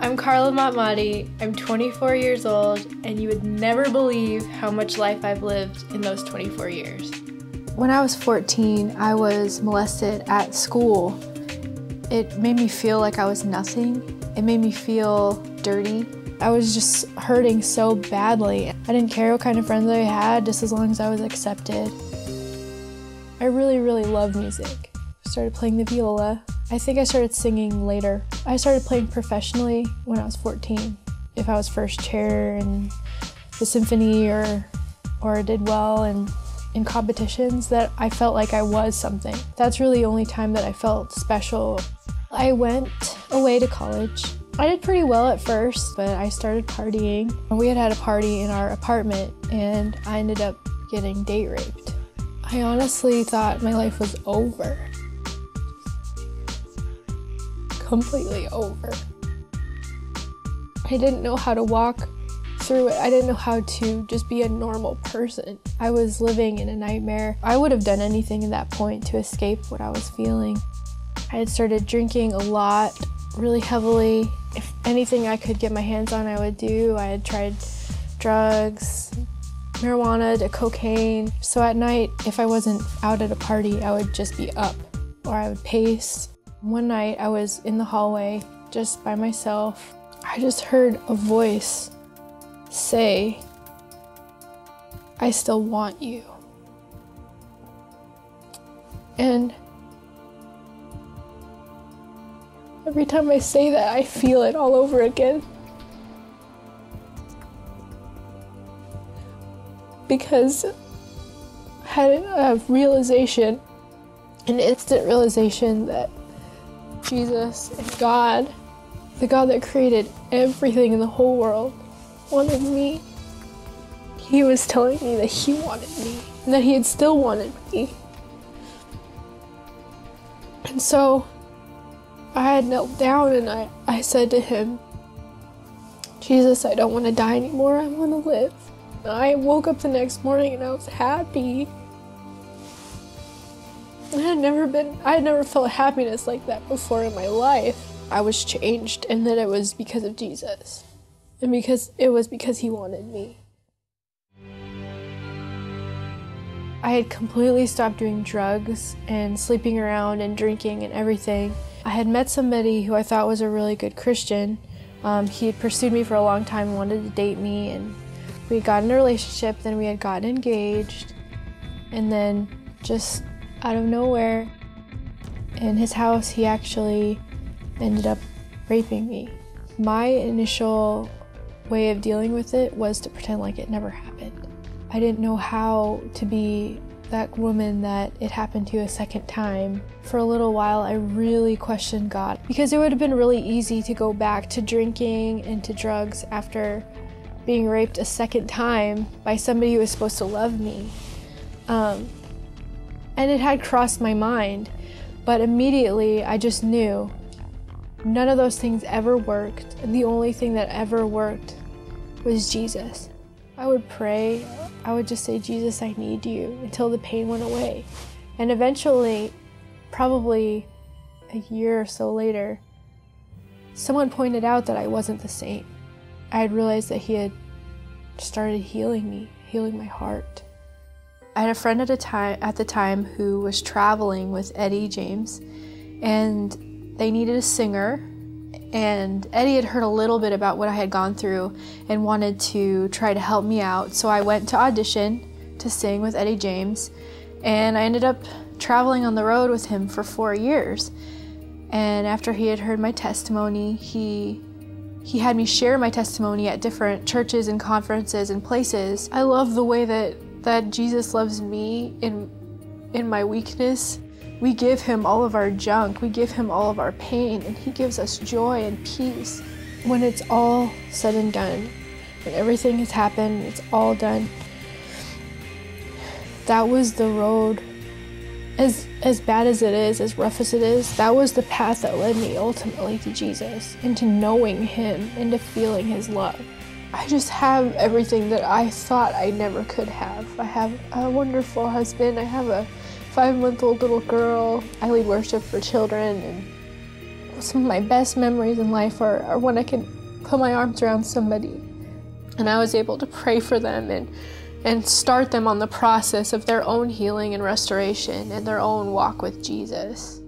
I'm Carla Matmati. I'm 24 years old, and you would never believe how much life I've lived in those 24 years. When I was 14, I was molested at school. It made me feel like I was nothing. It made me feel dirty. I was just hurting so badly. I didn't care what kind of friends I had, just as long as I was accepted. I really love music. I started playing the viola. I think I started singing later. I started playing professionally when I was 14. If I was first chair in the symphony or did well in competitions, that I felt like I was something. That's really the only time that I felt special. I went away to college. I did pretty well at first, but I started partying. We had a party in our apartment, and I ended up getting date raped. I honestly thought my life was over. Completely over. I didn't know how to walk through it. I didn't know how to just be a normal person. I was living in a nightmare. I would have done anything at that point to escape what I was feeling. I had started drinking a lot, really heavily. If anything I could get my hands on, I would do. I had tried drugs, marijuana to cocaine. So at night, if I wasn't out at a party, I would just be up, or I would pace. One night I was in the hallway just by myself. I just heard a voice say, "I still want you." And every time I say that, I feel it all over again. Because I had a realization, an instant realization that Jesus and God, the God that created everything in the whole world, wanted me. He was telling me that he wanted me, and that he had still wanted me. And so I had knelt down and I said to him, "Jesus, I don't want to die anymore, I want to live." And I woke up the next morning and I was happy. I had never felt happiness like that before in my life. I was changed, and that it was because of Jesus. And it was because he wanted me. I had completely stopped doing drugs and sleeping around and drinking and everything. I had met somebody who I thought was a really good Christian. He had pursued me for a long time and wanted to date me, and we had gotten in a relationship, then we had gotten engaged, and then just out of nowhere, in his house, he actually ended up raping me. My initial way of dealing with it was to pretend like it never happened. I didn't know how to be that woman that it happened to a second time. For a little while, I really questioned God, because it would have been really easy to go back to drinking and to drugs after being raped a second time by somebody who was supposed to love me. And it had crossed my mind, but immediately I just knew none of those things ever worked, and the only thing that ever worked was Jesus. I would pray, I would just say, "Jesus, I need you," until the pain went away. And eventually, probably a year or so later, someone pointed out that I wasn't the same. I had realized that he had started healing me, healing my heart. I had a friend at the time who was traveling with Eddie James, and they needed a singer, and Eddie had heard a little bit about what I had gone through and wanted to try to help me out. So I went to audition to sing with Eddie James, and I ended up traveling on the road with him for 4 years. And after he had heard my testimony, he had me share my testimony at different churches and conferences and places. I love the way that Jesus loves me in my weakness. We give him all of our junk, we give him all of our pain, and he gives us joy and peace. When it's all said and done, when everything has happened, it's all done, that was the road. As bad as it is, as rough as it is, that was the path that led me ultimately to Jesus, into knowing him, into feeling his love. I just have everything that I thought I never could have. I have a wonderful husband, I have a 5-month-old little girl, I lead worship for children, and some of my best memories in life are when I can put my arms around somebody and I was able to pray for them and start them on the process of their own healing and restoration and their own walk with Jesus.